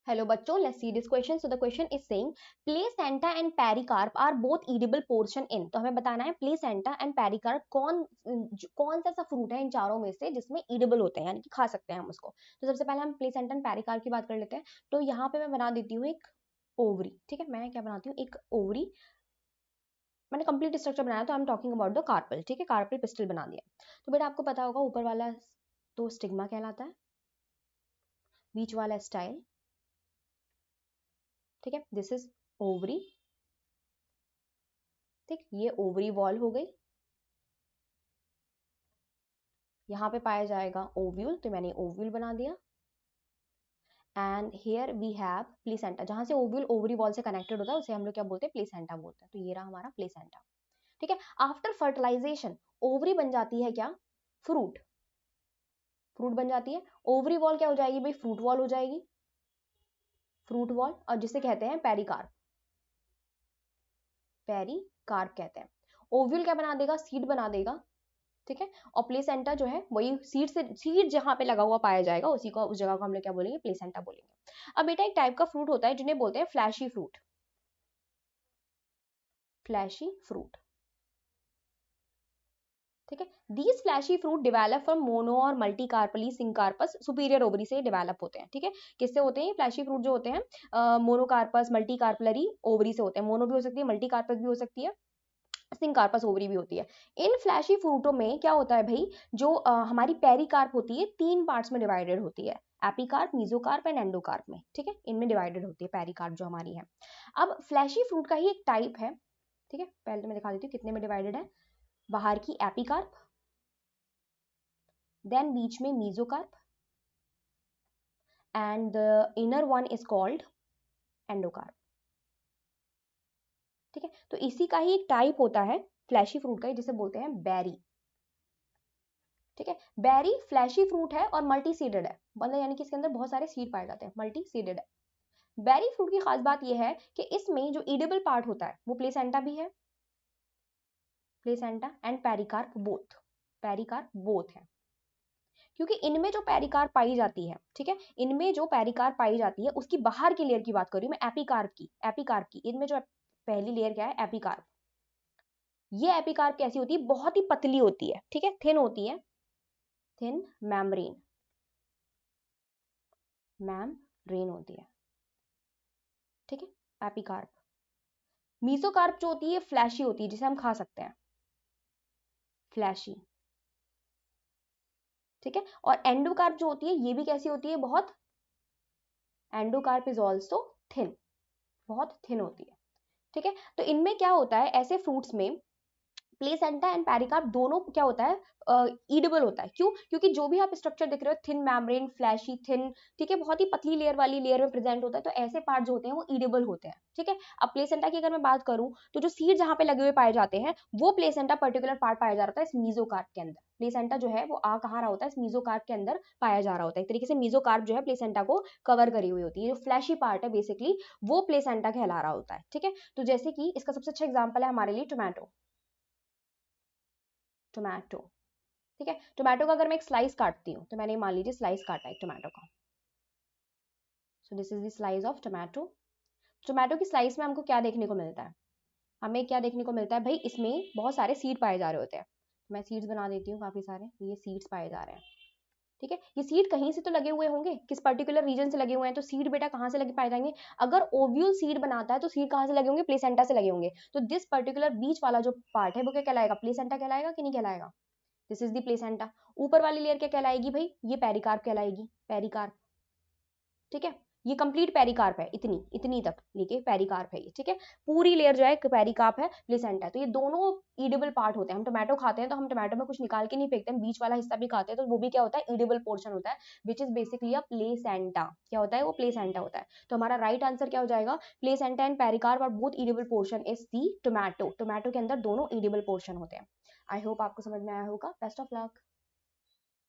Hello बच्चों, let's see this question. So the question is saying placenta and pericarp are both edible portion in. तो हमें बताना है placenta and pericarp कौन सा फ्रूट है इन चारों में से जिसमें edible होते हैं, यानी कि खा सकते हैं हम उसको. तो सबसे पहले हम placenta and pericarp की बात कर लेते हैं. तो यहाँ पे मैं बना देती हूँ एक ओवरी. ठीक है, मैं क्या बनाती हूँ, एक ओवरी. मैंने कंप्लीट स्ट्रक्चर बनाया, तो I am talking about the carpel. ठीक है, कार्पल पिस्टल बना दिया. तो बेटा आपको पता होगा ऊपर वाला तो स्टिग्मा कहलाता है, बीच वाला स्टाइल. ठीक है, दिस इज ओवरी. ठीक, ये ओवरी वॉल हो गई. यहाँ पे पाया जाएगा ओव्यूल, तो मैंने ओव्यूल बना दिया. And here we have placenta. जहां से ओव्यूल ओवरी वॉल से कनेक्टेड होता है उसे हम लोग क्या बोलते हैं, प्लेसेंटा बोलते हैं. तो ये रहा हमारा प्लेसेंटा. ठीक है, आफ्टर फर्टिलाइजेशन ओवरी बन जाती है क्या, फ्रूट. फ्रूट बन जाती है. ओवरी वॉल क्या हो जाएगी भाई, फ्रूट वॉल हो जाएगी, फ्रूट वॉल. और जिसे कहते हैं पेरिकार्प. पेरिकार्प कहते हैं. ओव्यूल क्या बना देगा, सीड बना देगा. ठीक है, और प्लेसेंटा जो है वही सीड जहां पे लगा हुआ पाया जाएगा उसी को, उस जगह को हम लोग क्या बोलेंगे, प्लेसेंटा बोलेंगे. अब बेटा एक टाइप का फ्रूट होता है जिन्हें बोलते हैं फ्लैशी फ्रूट. Flashy fruit. ठीक है, these fleshy fruit develop from mono और multi carpellary syncarpous superior ovary से डेवलप होते हैं. ठीक है, किससे होते हैं फ्लैशी फ्रूट जो होते हैं, मोनोकार्पस मल्टी कार्पलरी ओवरी से होते हैं. मोनो भी हो सकती है, मल्टी कार्पस भी हो सकती है, सिंकार्पस ओवरी भी होती है. इन फ्लैशी फ्रूटों में क्या होता है भाई, जो हमारी पेरिकार्प होती है 3 पार्ट्स में डिवाइडेड होती है, एपिकार्प, मीजोकार्प एंड एंडोकार्प में. ठीक है, इनमें डिवाइडेड होती है पेरिकार्प जो हमारी है. अब फ्लैशी फ्रूट का ही एक टाइप है. ठीक है, पहले तो मैं दिखा देती हूँ कितने में डिवाइडेड है. बाहर की एपिकार्प, देन बीच में mesocarp, and the inner one is called endocarp. ठीक है, तो इसी का ही एक टाइप होता है फ्लैशी फ्रूट का, जिसे बोलते हैं बेरी. ठीक है, बेरी फ्लैशी फ्रूट है और मल्टी सीडेड है, मतलब यानी कि इसके अंदर बहुत सारे सीड पाए जाते हैं, मल्टी सीडेड है. बेरी फ्रूट की खास बात यह है कि इसमें जो ईडेबल पार्ट होता है वो प्लेसेंटा भी है, placenta and pericarp both. Pericarp both है, क्योंकि इनमें जो पेरिकार्प पाई जाती है, ठीक है, इनमें जो पेरिकार्प पाई जाती है उसकी बाहर की लेयर की बात कर रही हूं मैं, एपिकार्प की. एपिकार्प की इनमें जो पहली लेयर क्या है, एपिकार्प. ये एपिकार्प कैसी होती है, बहुत ही पतली होती है. ठीक है, थिन होती है, थिन मेम्ब्रेन, मेम्ब्रेन होती है. ठीक है, एपिकार्प. मीसोकार्प जो होती है फ्लैशी होती है, जिसे हम खा सकते हैं, फ्लैशी. ठीक है, और एंडोकार्प जो होती है ये भी कैसी होती है, बहुत. एंडोकार्प इज ऑल्सो थिन, बहुत थिन होती है. ठीक है, तो इनमें क्या होता है, ऐसे फ्रूट्स में प्लेसेंटा एंड पेरिकार्प दोनों क्या होता है, ईडेबल होता है. क्यों, क्योंकि जो भी आप स्ट्रक्चर देख रहे हो, थिन मेम्ब्रेन, फ्लैशी, थिन, ठीक है, बहुत ही पतली लेयर वाली लेयर में प्रेजेंट होता है, तो ऐसे पार्ट जो होते हैं वो ईडेबल होते हैं. ठीक है, अब प्लेसेंटा की अगर मैं बात करूं तो जो सीड जहां पे लगे हुए पाए जाते हैं वो प्लेसेंटा पर्टिकुलर पार्ट पाया जा रहा है इस मीजोकार्प के अंदर. प्लेसेंटा जो है वो आ कहाँ रहा होता है, इस मीजोकार्प के अंदर पाया जा रहा होता है. एक तरीके से मीजोकार्प जो है प्लेसेंटा को कवर करी हुई होती है. जो फ्लैशी पार्ट है बेसिकली वो प्लेसेंटा कहला रहा होता है. ठीक है, तो जैसे कि इसका सबसे अच्छा एग्जाम्पल है हमारे लिए टोमेटो. टोमेटो. ठीक है, टोमेटो का अगर मैं एक स्लाइस काटती हूँ, तो मैंने मान लीजिए स्लाइस काटा है टोमेटो का. So this is the slice of tomato. Tomato की स्लाइस में हमको क्या देखने को मिलता है, हमें क्या देखने को मिलता है भाई, इसमें बहुत सारे सीड पाए जा रहे होते हैं. मैं सीड्स बना देती हूँ काफी सारे, ये सीड्स पाए जा रहे हैं. ठीक है, ये सीड कहीं से तो लगे हुए होंगे, किस पर्टिकुलर रीजन से लगे हुए हैं, तो सीड बेटा कहाँ से लगे पाए जाएंगे, अगर ओव्यूल सीड बनाता है तो सीड कहाँ से लगे होंगे, प्लेसेंटा से लगे होंगे. तो दिस पर्टिकुलर बीच वाला जो पार्ट है वो क्या कहलाएगा, प्लेसेंटा कहलाएगा कि नहीं कहलाएगा. This is the placenta. ऊपर वाली लेयर क्या कहलाएगी भाई, ये पेरिकार्प कहलाएगी, पेरिकार्प. ठीक है, ये कंप्लीट पेरिकार्प है, इतनी इतनी तक लेके पेरिकार्प है ये. ठीक है, पूरी लेयर जो है पेरिकार्प है, प्लेसेंटा. तो ये दोनों ईडेबल पार्ट होते हैं. हम टोमेटो खाते हैं तो हम टोमेटो में कुछ निकाल के नहीं फेंकते, हम बीच वाला हिस्सा भी खाते हैं, तो वो भी क्या होता है, ईडेबल पोर्शन होता है, which is basically a placenta. क्या होता है, वो प्लेसेंटा होता है. तो हमारा राइट आंसर क्या हो जाएगा, प्लेसेंटा एंड पेरिकार्प और both edible portion is the tomato. Tomato के अंदर दोनों ईडेबल पोर्शन होते हैं. आई होप आपको समझ में आया होगा. Best of luck.